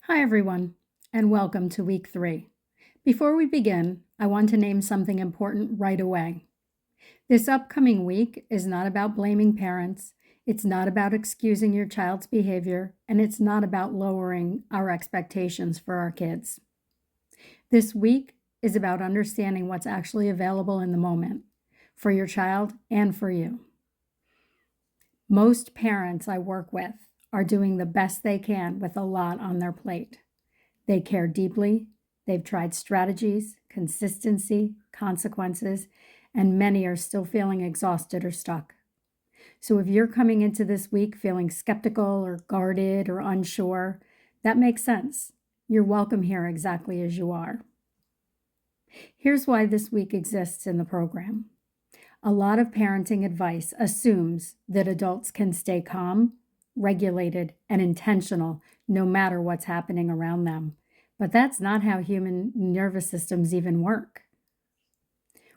Hi, everyone, and welcome to Week 3. Before we begin, I want to name something important right away. This upcoming week is not about blaming parents, it's not about excusing your child's behavior, and it's not about lowering our expectations for our kids. This week is about understanding what's actually available in the moment for your child and for you. Most parents I work with are doing the best they can with a lot on their plate. They care deeply, they've tried strategies, consistency, consequences, and many are still feeling exhausted or stuck. So if you're coming into this week feeling skeptical or guarded or unsure, that makes sense. You're welcome here exactly as you are. Here's why this week exists in the program. A lot of parenting advice assumes that adults can stay calm, regulated, and intentional no matter what's happening around them. But that's not how human nervous systems even work.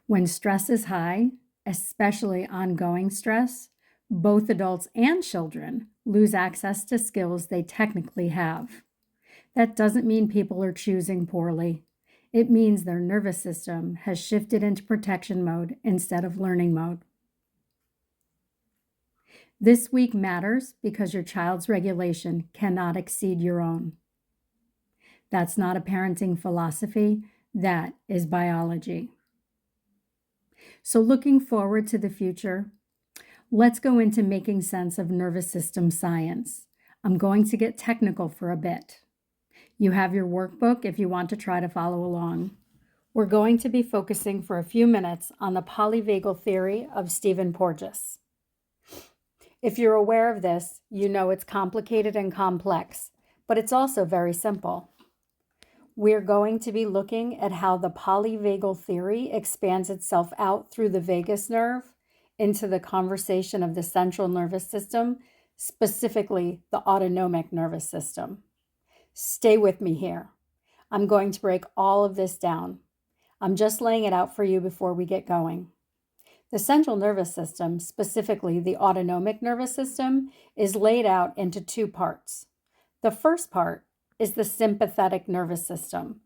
When stress is high, especially ongoing stress, both adults and children lose access to skills they technically have. That doesn't mean people are choosing poorly. It means their nervous system has shifted into protection mode instead of learning mode. This week matters because your child's regulation cannot exceed your own. That's not a parenting philosophy, that is biology. So looking forward to the future, let's go into making sense of nervous system science. I'm going to get technical for a bit. You have your workbook if you want to try to follow along. We're going to be focusing for a few minutes on the polyvagal theory of Stephen Porges. If you're aware of this, you know it's complicated and complex, but it's also very simple. We're going to be looking at how the polyvagal theory expands itself out through the vagus nerve into the conversation of the central nervous system, specifically the autonomic nervous system. Stay with me here. I'm going to break all of this down. I'm just laying it out for you before we get going. The central nervous system, specifically the autonomic nervous system, is laid out into two parts. The first part is the sympathetic nervous system.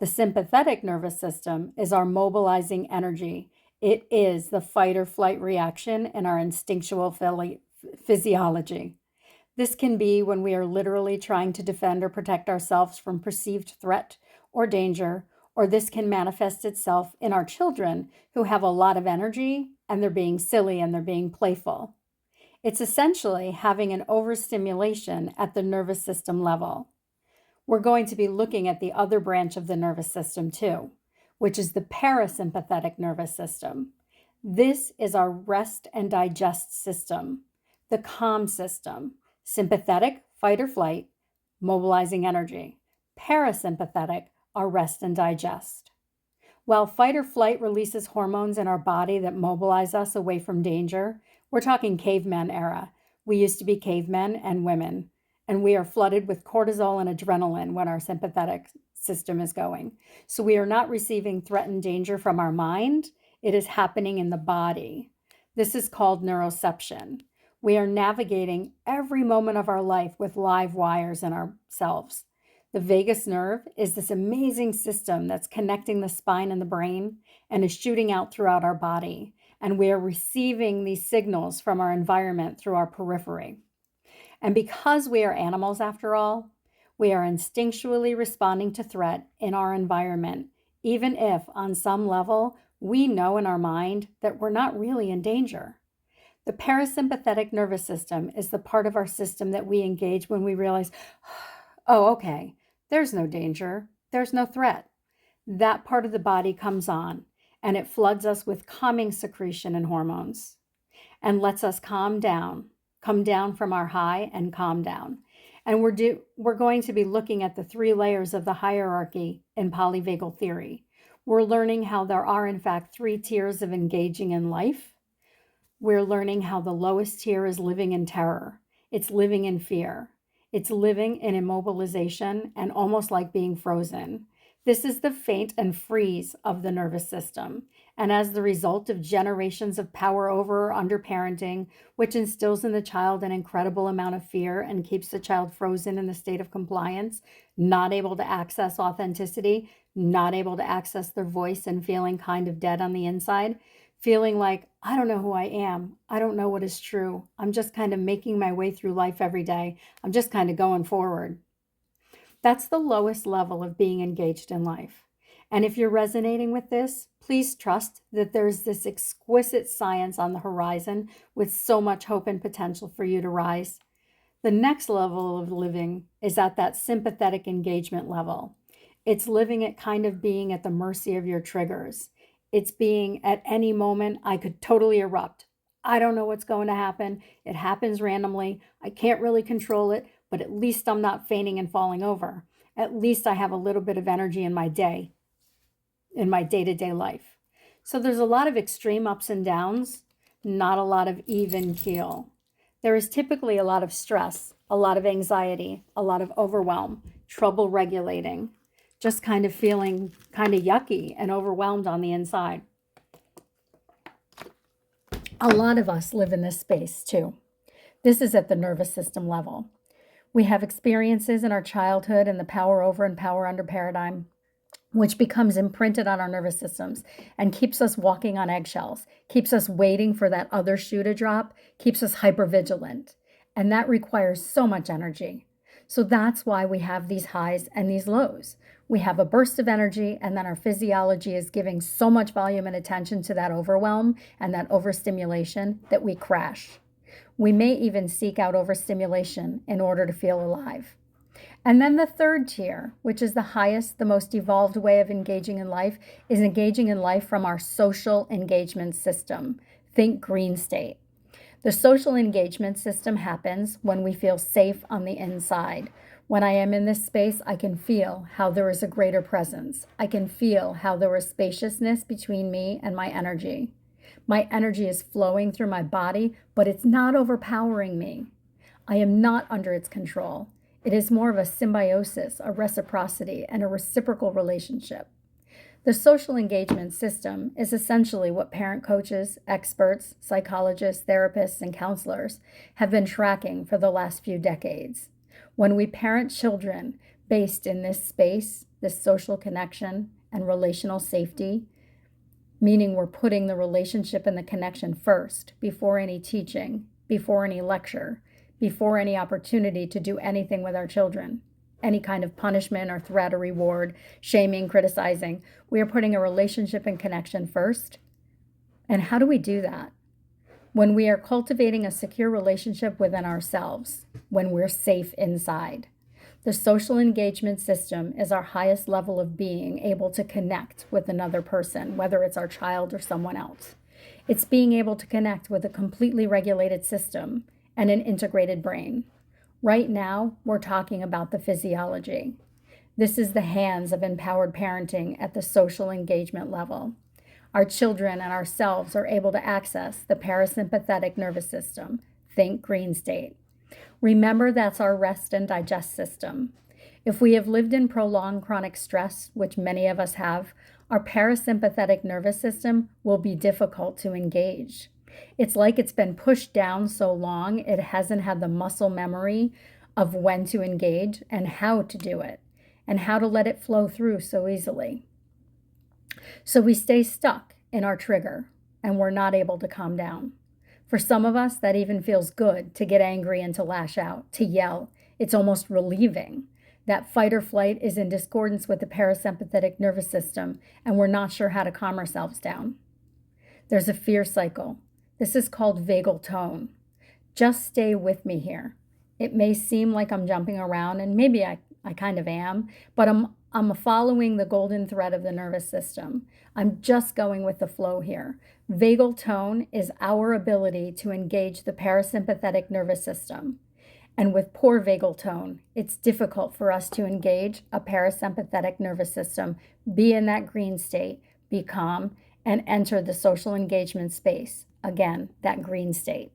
The sympathetic nervous system is our mobilizing energy. It is the fight or flight reaction in our instinctual physiology. This can be when we are literally trying to defend or protect ourselves from perceived threat or danger, or this can manifest itself in our children who have a lot of energy and they're being silly and they're being playful. It's essentially having an overstimulation at the nervous system level. We're going to be looking at the other branch of the nervous system too, which is the parasympathetic nervous system. This is our rest and digest system, the calm system. Sympathetic, fight or flight, mobilizing energy. Parasympathetic, our rest and digest. While fight or flight releases hormones in our body that mobilize us away from danger, we're talking caveman era. We used to be cavemen and women, and we are flooded with cortisol and adrenaline when our sympathetic system is going. So we are not receiving threat and danger from our mind. It is happening in the body. This is called neuroception. We are navigating every moment of our life with live wires in ourselves. The vagus nerve is this amazing system that's connecting the spine and the brain and is shooting out throughout our body. And we are receiving these signals from our environment through our periphery. And because we are animals after all, we are instinctually responding to threat in our environment, even if on some level we know in our mind that we're not really in danger. The parasympathetic nervous system is the part of our system that we engage when we realize, oh, okay, there's no danger, there's no threat. That part of the body comes on and it floods us with calming secretion and hormones and lets us come down from our high and calm down. And we're going to be looking at the three layers of the hierarchy in polyvagal theory. We're learning how there are, in fact, three tiers of engaging in life. We're learning how the lowest tier is living in terror. It's living in fear. It's living in immobilization and almost like being frozen. This is the faint and freeze of the nervous system. and as the result of generations of power over or under parenting, which instills in the child an incredible amount of fear and keeps the child frozen in the state of compliance, not able to access authenticity, not able to access their voice, and feeling kind of dead on the inside, feeling like, I don't know who I am. I don't know what is true. I'm just kind of making my way through life every day. I'm just kind of going forward. That's the lowest level of being engaged in life. And if you're resonating with this, please trust that there's this exquisite science on the horizon with so much hope and potential for you to rise. The next level of living is at that sympathetic engagement level. It's living at kind of being at the mercy of your triggers. It's being at any moment, I could totally erupt. I don't know what's going to happen. It happens randomly. I can't really control it, but at least I'm not fainting and falling over. At least I have a little bit of energy in my day, in my day-to-day life. So there's a lot of extreme ups and downs, not a lot of even keel. There is typically a lot of stress, a lot of anxiety, a lot of overwhelm, trouble regulating, just kind of feeling kind of yucky and overwhelmed on the inside. A lot of us live in this space too. This is at the nervous system level. We have experiences in our childhood and the power over and power under paradigm, which becomes imprinted on our nervous systems and keeps us walking on eggshells, keeps us waiting for that other shoe to drop, keeps us hypervigilant. And that requires so much energy. So that's why we have these highs and these lows. We have a burst of energy, and then our physiology is giving so much volume and attention to that overwhelm and that overstimulation that we crash. We may even seek out overstimulation in order to feel alive. And then the third tier, which is the highest, the most evolved way of engaging in life, is engaging in life from our social engagement system. Think green state. The social engagement system happens when we feel safe on the inside. When I am in this space, I can feel how there is a greater presence. I can feel how there is spaciousness between me and my energy. My energy is flowing through my body, but it's not overpowering me. I am not under its control. It is more of a symbiosis, a reciprocity, and a reciprocal relationship. The social engagement system is essentially what parent coaches, experts, psychologists, therapists, and counselors have been tracking for the last few decades. When we parent children based in this space, this social connection and relational safety, meaning we're putting the relationship and the connection first before any teaching, before any lecture, before any opportunity to do anything with our children, any kind of punishment or threat or reward, shaming, criticizing. We are putting a relationship and connection first. And how do we do that? When we are cultivating a secure relationship within ourselves, when we're safe inside. The social engagement system is our highest level of being able to connect with another person, whether it's our child or someone else. It's being able to connect with a completely regulated system and an integrated brain. Right now, we're talking about the physiology. This is the hands of empowered parenting at the social engagement level. Our children and ourselves are able to access the parasympathetic nervous system. Think green state. Remember, that's our rest and digest system. If we have lived in prolonged chronic stress, which many of us have, our parasympathetic nervous system will be difficult to engage. It's like it's been pushed down so long, it hasn't had the muscle memory of when to engage and how to do it, and how to let it flow through so easily. So we stay stuck in our trigger, and we're not able to calm down. For some of us, that even feels good, to get angry and to lash out, to yell. It's almost relieving. That fight or flight is in discordance with the parasympathetic nervous system, and we're not sure how to calm ourselves down. There's a fear cycle. This is called vagal tone. Just stay with me here. It may seem like I'm jumping around, and maybe I kind of am, but I'm following the golden thread of the nervous system. I'm just going with the flow here. Vagal tone is our ability to engage the parasympathetic nervous system. And with poor vagal tone, it's difficult for us to engage a parasympathetic nervous system, be in that green state, be calm, and enter the social engagement space. Again, that green state.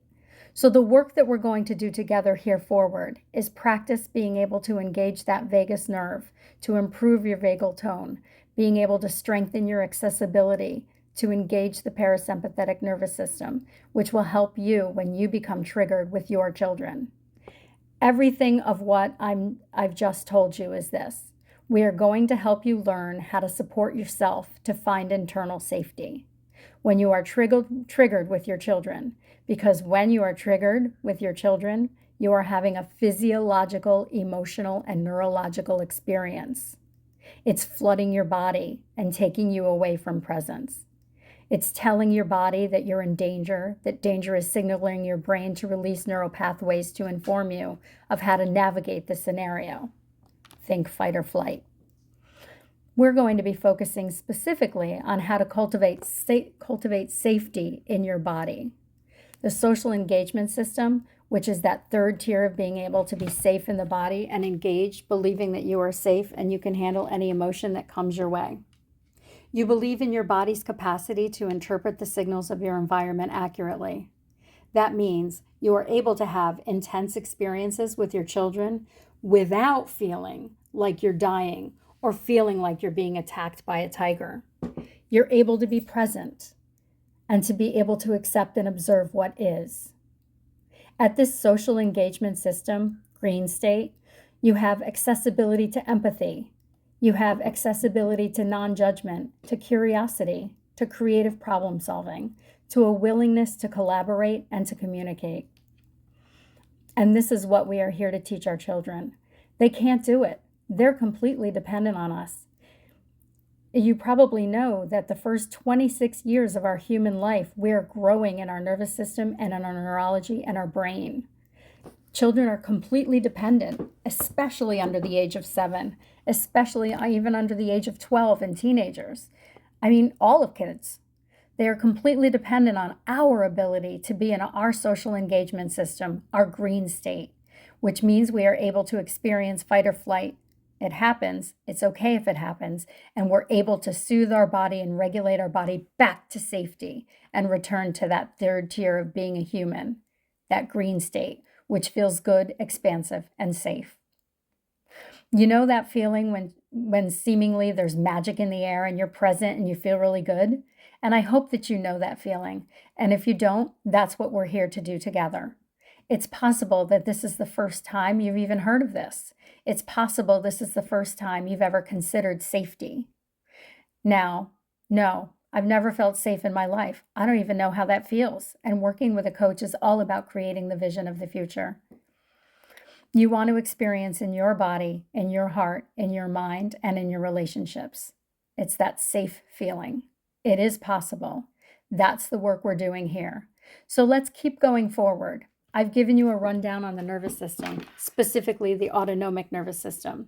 So the work that we're going to do together here forward is practice being able to engage that vagus nerve to improve your vagal tone, being able to strengthen your accessibility to engage the parasympathetic nervous system, which will help you when you become triggered with your children. Everything of what I've just told you is this. We are going to help you learn how to support yourself to find internal safety when you are triggered with your children. Because when you are triggered with your children, you are having a physiological, emotional, and neurological experience. It's flooding your body and taking you away from presence. It's telling your body that you're in danger, that danger is signaling your brain to release neural pathways to inform you of how to navigate the scenario. Think fight or flight. We're going to be focusing specifically on how to cultivate safety in your body. The social engagement system, which is that third tier of being able to be safe in the body and engaged, believing that you are safe and you can handle any emotion that comes your way. You believe in your body's capacity to interpret the signals of your environment accurately. That means you are able to have intense experiences with your children without feeling like you're dying or feeling like you're being attacked by a tiger. You're able to be present and to be able to accept and observe what is. At this social engagement system, green state, you have accessibility to empathy. You have accessibility to non-judgment, to curiosity, to creative problem solving, to a willingness to collaborate and to communicate. And this is what we are here to teach our children. They can't do it. They're completely dependent on us. You probably know that the first 26 years of our human life, we're growing in our nervous system and in our neurology and our brain. Children are completely dependent, especially under the age of 7, especially even under the age of 12 and teenagers. I mean, all of kids. They are completely dependent on our ability to be in our social engagement system, our green state, which means we are able to experience fight or flight. It happens, it's okay if it happens, and we're able to soothe our body and regulate our body back to safety and return to that third tier of being a human, that green state, which feels good, expansive, and safe. You know that feeling when seemingly there's magic in the air and you're present and you feel really good? And I hope that you know that feeling. And if you don't, that's what we're here to do together. It's possible that this is the first time you've even heard of this. It's possible this is the first time you've ever considered safety. Now, no, I've never felt safe in my life. I don't even know how that feels. And working with a coach is all about creating the vision of the future. You want to experience in your body, in your heart, in your mind, and in your relationships. It's that safe feeling. It is possible. That's the work we're doing here. So let's keep going forward. I've given you a rundown on the nervous system, specifically the autonomic nervous system.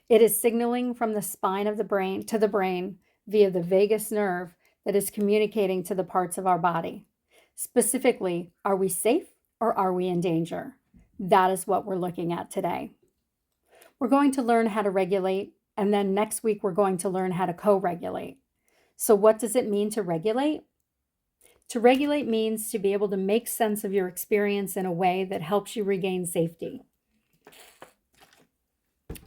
It is signaling from the spine of the brain to the brain via the vagus nerve that is communicating to the parts of our body. Specifically, are we safe or are we in danger? That is what we're looking at today. We're going to learn how to regulate, and then next week we're going to learn how to co-regulate. So what does it mean to regulate? To regulate means to be able to make sense of your experience in a way that helps you regain safety.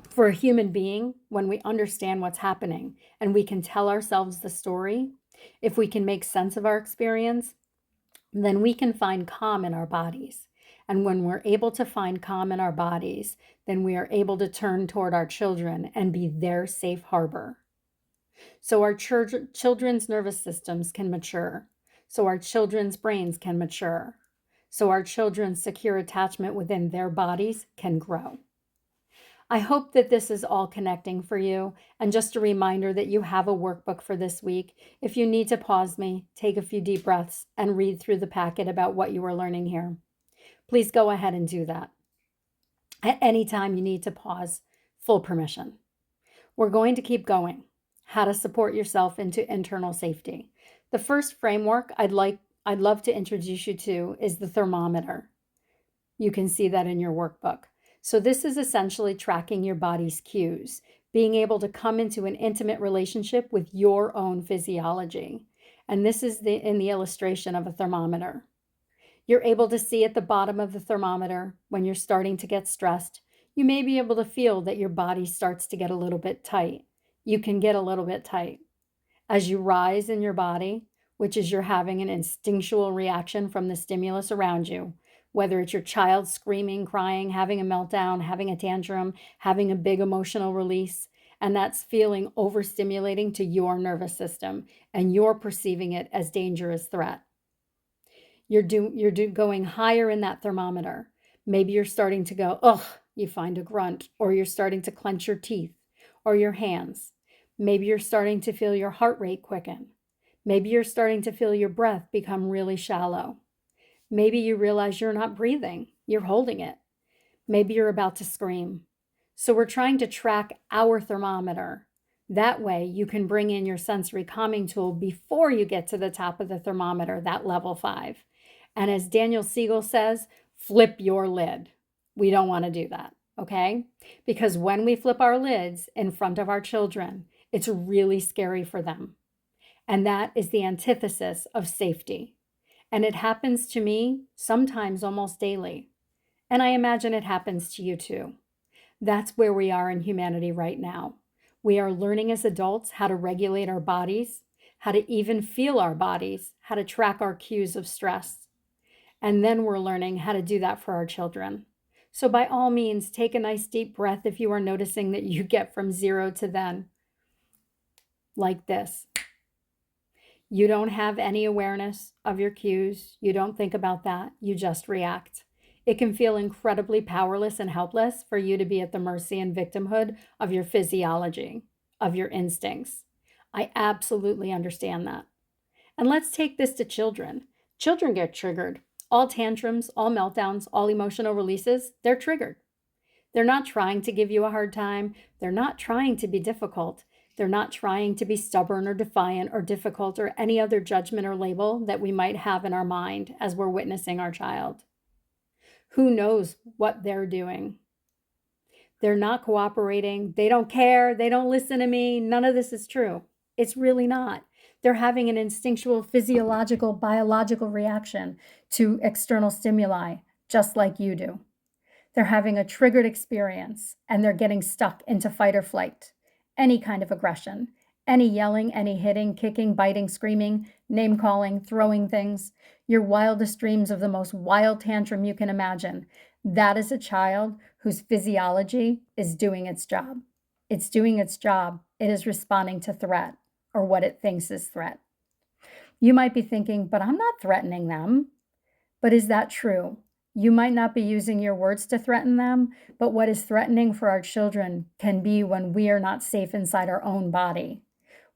For a human being, when we understand what's happening and we can tell ourselves the story, if we can make sense of our experience, then we can find calm in our bodies. And when we're able to find calm in our bodies, then we are able to turn toward our children and be their safe harbor. So our children's nervous systems can mature. So our children's brains can mature. So our children's secure attachment within their bodies can grow. I hope that this is all connecting for you. And just a reminder that you have a workbook for this week. If you need to pause me, take a few deep breaths and read through the packet about what you are learning here. Please go ahead and do that. At any time you need to pause, full permission. We're going to keep going. How to support yourself into internal safety. The first framework I'd love to introduce you to is the thermometer. You can see that in your workbook. So this is essentially tracking your body's cues, being able to come into an intimate relationship with your own physiology. And this is in the illustration of a thermometer. You're able to see at the bottom of the thermometer when you're starting to get stressed. You may be able to feel that your body starts to get a little bit tight. You can get a little bit tight. As you rise in your body, which is you're having an instinctual reaction from the stimulus around you, whether it's your child screaming, crying, having a meltdown, having a tantrum, having a big emotional release, and that's feeling overstimulating to your nervous system, and you're perceiving it as dangerous threat. You're going higher in that thermometer. Maybe you're starting to go, ugh, you find a grunt, or you're starting to clench your teeth or your hands. Maybe you're starting to feel your heart rate quicken. Maybe you're starting to feel your breath become really shallow. Maybe you realize you're not breathing, you're holding it. Maybe you're about to scream. So we're trying to track our thermometer. That way you can bring in your sensory calming tool before you get to the top of the thermometer, that level 5. And as Daniel Siegel says, flip your lid. We don't want to do that, okay? Because when we flip our lids in front of our children, it's really scary for them. And that is the antithesis of safety. And it happens to me sometimes almost daily. And I imagine it happens to you too. That's where we are in humanity right now. We are learning as adults how to regulate our bodies, how to even feel our bodies, how to track our cues of stress. And then we're learning how to do that for our children. So by all means, take a nice deep breath if you are noticing that you get from 0 to then, like this. You don't have any awareness of your cues. You don't think about that. You just react. It can feel incredibly powerless and helpless for you to be at the mercy and victimhood of your physiology, of your instincts. I absolutely understand that. And let's take this to children. Children get triggered. All tantrums, all meltdowns, all emotional releases, they're triggered. They're not trying to give you a hard time. They're not trying to be difficult. They're not trying to be stubborn or defiant or difficult or any other judgment or label that we might have in our mind as we're witnessing our child. Who knows what they're doing? They're not cooperating. They don't care. They don't listen to me. None of this is true. It's really not. They're having an instinctual, physiological, biological reaction to external stimuli, just like you do. They're having a triggered experience and they're getting stuck into fight or flight. Any kind of aggression, any yelling, any hitting, kicking, biting, screaming, name calling, throwing things, your wildest dreams of the most wild tantrum you can imagine. That is a child whose physiology is doing its job. It's doing its job. It is responding to threat or what it thinks is threat. You might be thinking, but I'm not threatening them. But is that true? You might not be using your words to threaten them, but what is threatening for our children can be when we are not safe inside our own body.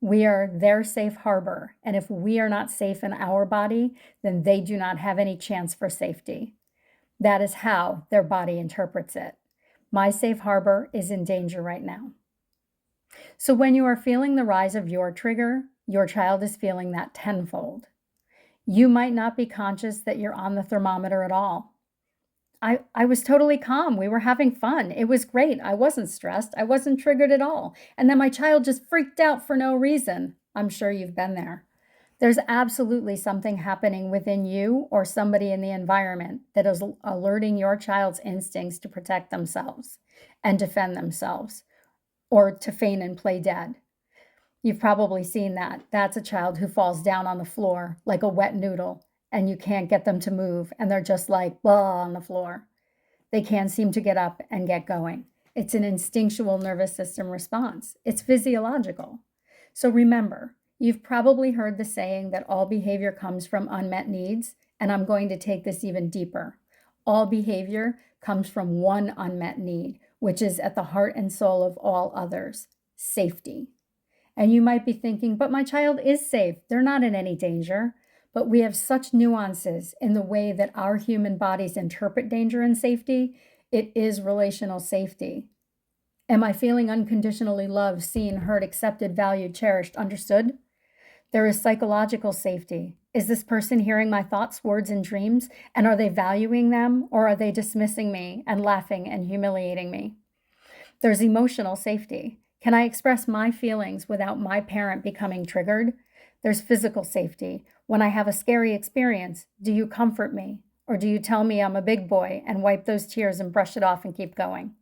We are their safe harbor, and if we are not safe in our body, then they do not have any chance for safety. That is how their body interprets it. My safe harbor is in danger right now. So when you are feeling the rise of your trigger, your child is feeling that tenfold. You might not be conscious that you're on the thermometer at all. I was totally calm. We were having fun. It was great. I wasn't stressed. I wasn't triggered at all. And then my child just freaked out for no reason. I'm sure you've been there. There's absolutely something happening within you or somebody in the environment that is alerting your child's instincts to protect themselves and defend themselves or to feign and play dead. You've probably seen that. That's a child who falls down on the floor like a wet noodle and you can't get them to move and they're just like, blah, on the floor. They can't seem to get up and get going. It's an instinctual nervous system response. It's physiological. So remember, you've probably heard the saying that all behavior comes from unmet needs, and I'm going to take this even deeper. All behavior comes from one unmet need, which is at the heart and soul of all others, safety. And you might be thinking, but my child is safe. They're not in any danger. But we have such nuances in the way that our human bodies interpret danger and safety. It is relational safety. Am I feeling unconditionally loved, seen, heard, accepted, valued, cherished, understood? There is psychological safety. Is this person hearing my thoughts, words, and dreams? And are they valuing them, or are they dismissing me and laughing and humiliating me? There's emotional safety. Can I express my feelings without my parent becoming triggered? There's physical safety. When I have a scary experience, do you comfort me? Or do you tell me I'm a big boy and wipe those tears and brush it off and keep going?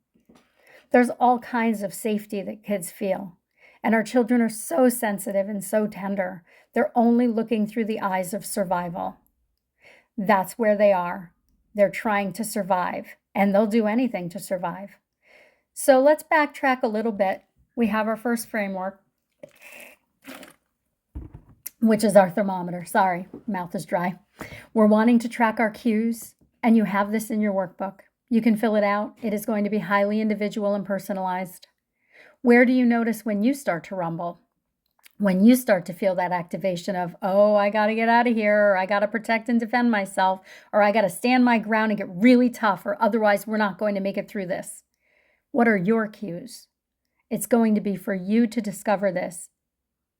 There's all kinds of safety that kids feel. And our children are so sensitive and so tender. They're only looking through the eyes of survival. That's where they are. They're trying to survive, and they'll do anything to survive. So let's backtrack a little bit. We have our first framework, which is our thermometer. Sorry, mouth is dry. We're wanting to track our cues, and you have this in your workbook. You can fill it out. It is going to be highly individual and personalized. Where do you notice when you start to rumble? When you start to feel that activation of, oh, I got to get out of here, or I got to protect and defend myself, or I got to stand my ground and get really tough, or otherwise we're not going to make it through this. What are your cues? It's going to be for you to discover this.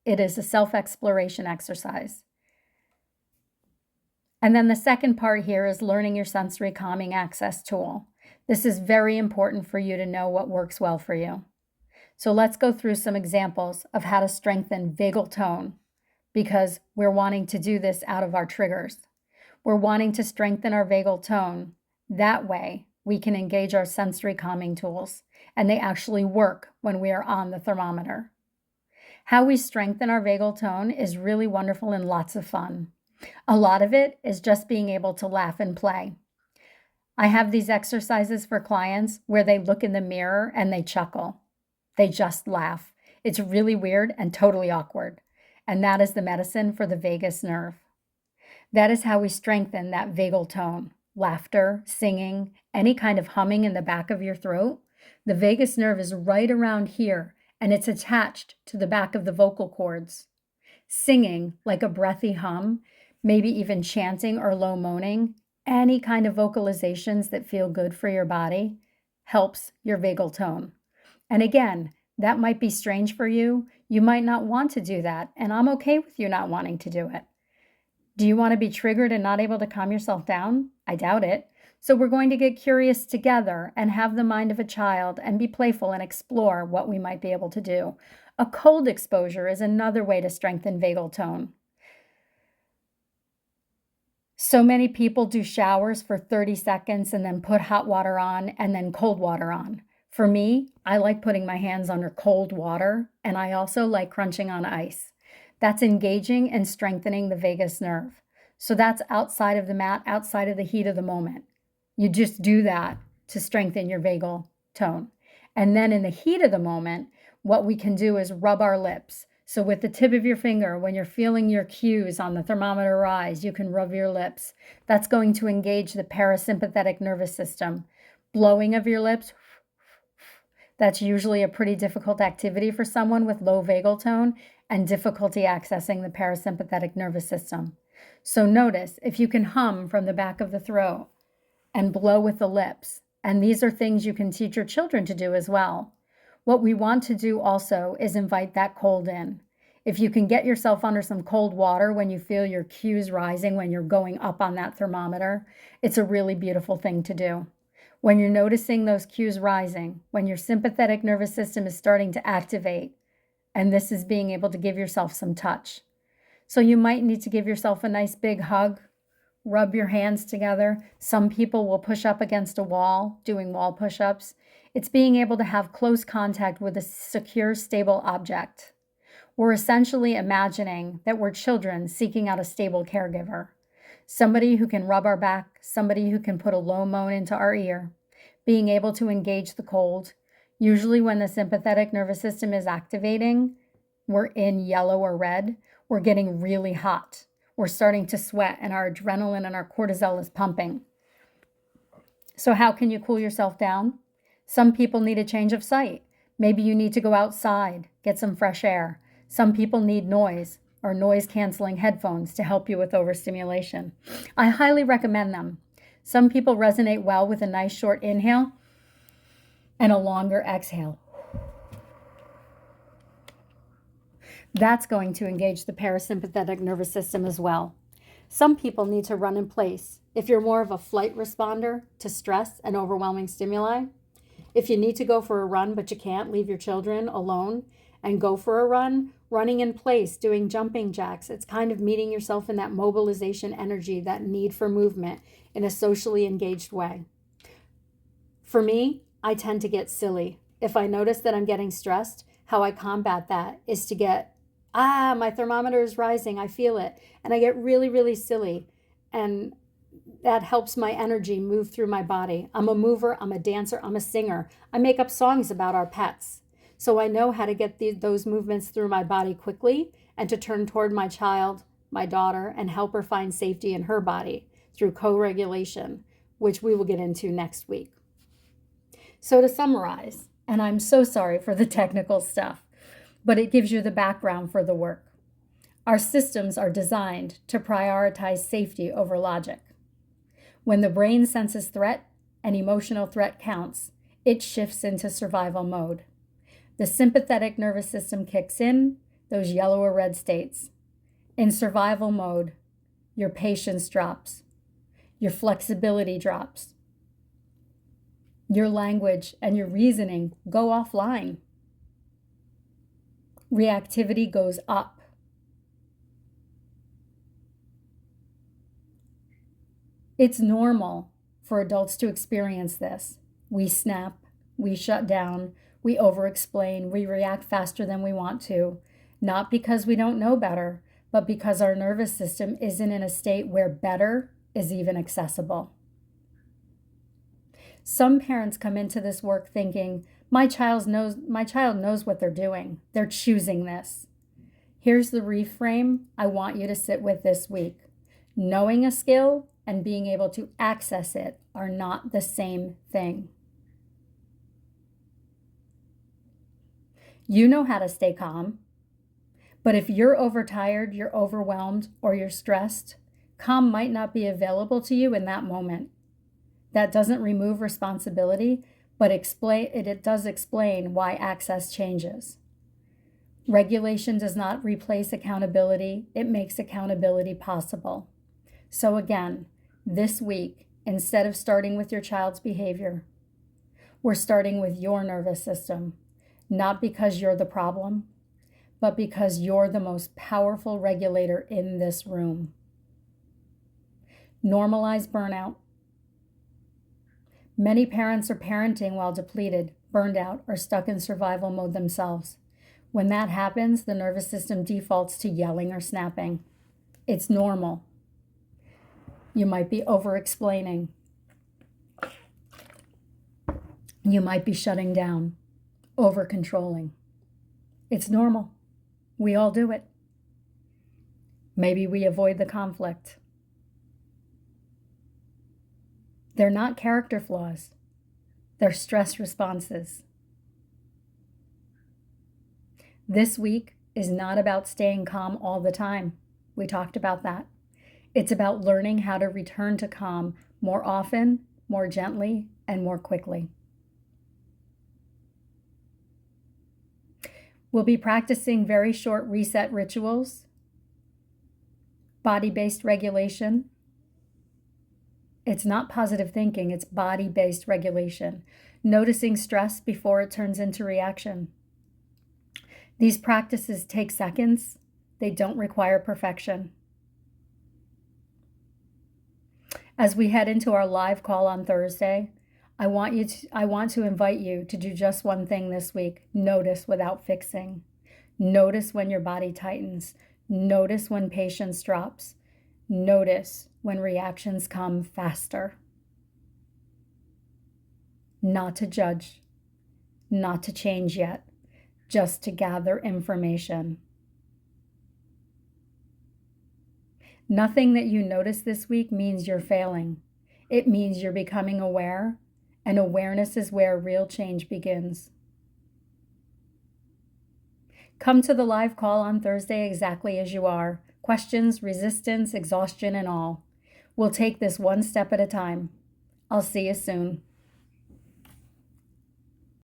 It is a self-exploration exercise. And then the second part here is learning your sensory calming access tool. This is very important for you to know what works well for you. So let's go through some examples of how to strengthen vagal tone, because we're wanting to do this out of our triggers. We're wanting to strengthen our vagal tone. That way, we can engage our sensory calming tools, and they actually work when we are on the thermometer. How we strengthen our vagal tone is really wonderful and lots of fun. A lot of it is just being able to laugh and play. I have these exercises for clients where they look in the mirror and they chuckle. They just laugh. It's really weird and totally awkward. And that is the medicine for the vagus nerve. That is how we strengthen that vagal tone. Laughter, singing, any kind of humming in the back of your throat. The vagus nerve is right around here, and it's attached to the back of the vocal cords. Singing, like a breathy hum, maybe even chanting or low moaning, any kind of vocalizations that feel good for your body, helps your vagal tone. And again, that might be strange for you. You might not want to do that, and I'm okay with you not wanting to do it. Do you want to be triggered and not able to calm yourself down? I doubt it. So we're going to get curious together and have the mind of a child and be playful and explore what we might be able to do. A cold exposure is another way to strengthen vagal tone. So many people do showers for 30 seconds and then put hot water on and then cold water on. For me, I like putting my hands under cold water, and I also like crunching on ice. That's engaging and strengthening the vagus nerve. So that's outside of the mat, outside of the heat of the moment. You just do that to strengthen your vagal tone. And then in the heat of the moment, what we can do is rub our lips. So with the tip of your finger, when you're feeling your cues on the thermometer rise, you can rub your lips. That's going to engage the parasympathetic nervous system. Blowing of your lips, that's usually a pretty difficult activity for someone with low vagal tone and difficulty accessing the parasympathetic nervous system. So notice if you can hum from the back of the throat and blow with the lips. And these are things you can teach your children to do as well. What we want to do also is invite that cold in. If you can get yourself under some cold water when you feel your cues rising, when you're going up on that thermometer, it's a really beautiful thing to do. When you're noticing those cues rising, when your sympathetic nervous system is starting to activate, and this is being able to give yourself some touch. So you might need to give yourself a nice big hug, rub your hands together. Some people will push up against a wall, doing wall push-ups. It's being able to have close contact with a secure, stable object. We're essentially imagining that we're children seeking out a stable caregiver. Somebody who can rub our back, somebody who can put a low moan into our ear, being able to engage the cold. Usually when the sympathetic nervous system is activating, we're in yellow or red, we're getting really hot. We're starting to sweat and our adrenaline and our cortisol is pumping. So how can you cool yourself down? Some people need a change of sight. Maybe you need to go outside, get some fresh air. Some people need noise or noise-canceling headphones to help you with overstimulation. I highly recommend them. Some people resonate well with a nice short inhale and a longer exhale. That's going to engage the parasympathetic nervous system as well. Some people need to run in place. If you're more of a flight responder to stress and overwhelming stimuli, if you need to go for a run but you can't, leave your children alone and go for a run, running in place, doing jumping jacks. It's kind of meeting yourself in that mobilization energy, that need for movement in a socially engaged way. For me, I tend to get silly. If I notice that I'm getting stressed, how I combat that is to get, my thermometer is rising, I feel it. And I get really, really silly. And that helps my energy move through my body. I'm a mover, I'm a dancer, I'm a singer. I make up songs about our pets. So I know how to get those movements through my body quickly and to turn toward my child, my daughter, and help her find safety in her body through co-regulation, which we will get into next week. So to summarize, and I'm so sorry for the technical stuff, but it gives you the background for the work. Our systems are designed to prioritize safety over logic. When the brain senses threat and emotional threat counts, it shifts into survival mode. The sympathetic nervous system kicks in, those yellow or red states. In survival mode, your patience drops, your flexibility drops, your language and your reasoning go offline. Reactivity goes up. It's normal for adults to experience this. We snap, we shut down, we over-explain, we react faster than we want to, not because we don't know better, but because our nervous system isn't in a state where better is even accessible. Some parents come into this work thinking, my child knows what they're doing. They're choosing this. Here's the reframe I want you to sit with this week. Knowing a skill and being able to access it are not the same thing. You know how to stay calm, but if you're overtired, you're overwhelmed, or you're stressed, calm might not be available to you in that moment. That doesn't remove responsibility, but it does explain why access changes. Regulation does not replace accountability. It makes accountability possible. So again, this week, instead of starting with your child's behavior, we're starting with your nervous system, not because you're the problem, but because you're the most powerful regulator in this room. Normalize burnout. Many parents are parenting while depleted, burned out, or stuck in survival mode themselves. When that happens, the nervous system defaults to yelling or snapping. It's normal. You might be over-explaining. You might be shutting down, over-controlling. It's normal. We all do it. Maybe we avoid the conflict. They're not character flaws. They're stress responses. This week is not about staying calm all the time. We talked about that. It's about learning how to return to calm more often, more gently, and more quickly. We'll be practicing very short reset rituals, body-based regulation. It's not positive thinking, it's body-based regulation, noticing stress before it turns into reaction. These practices take seconds. They don't require perfection. As we head into our live call on Thursday, I want to invite you to do just one thing this week. Notice without fixing. Notice when your body tightens. Notice when patience drops. Notice when reactions come faster. Not to judge, not to change yet, just to gather information. Nothing that you notice this week means you're failing. It means you're becoming aware, and awareness is where real change begins. Come to the live call on Thursday exactly as you are. Questions, resistance, exhaustion, and all. We'll take this one step at a time. I'll see you soon.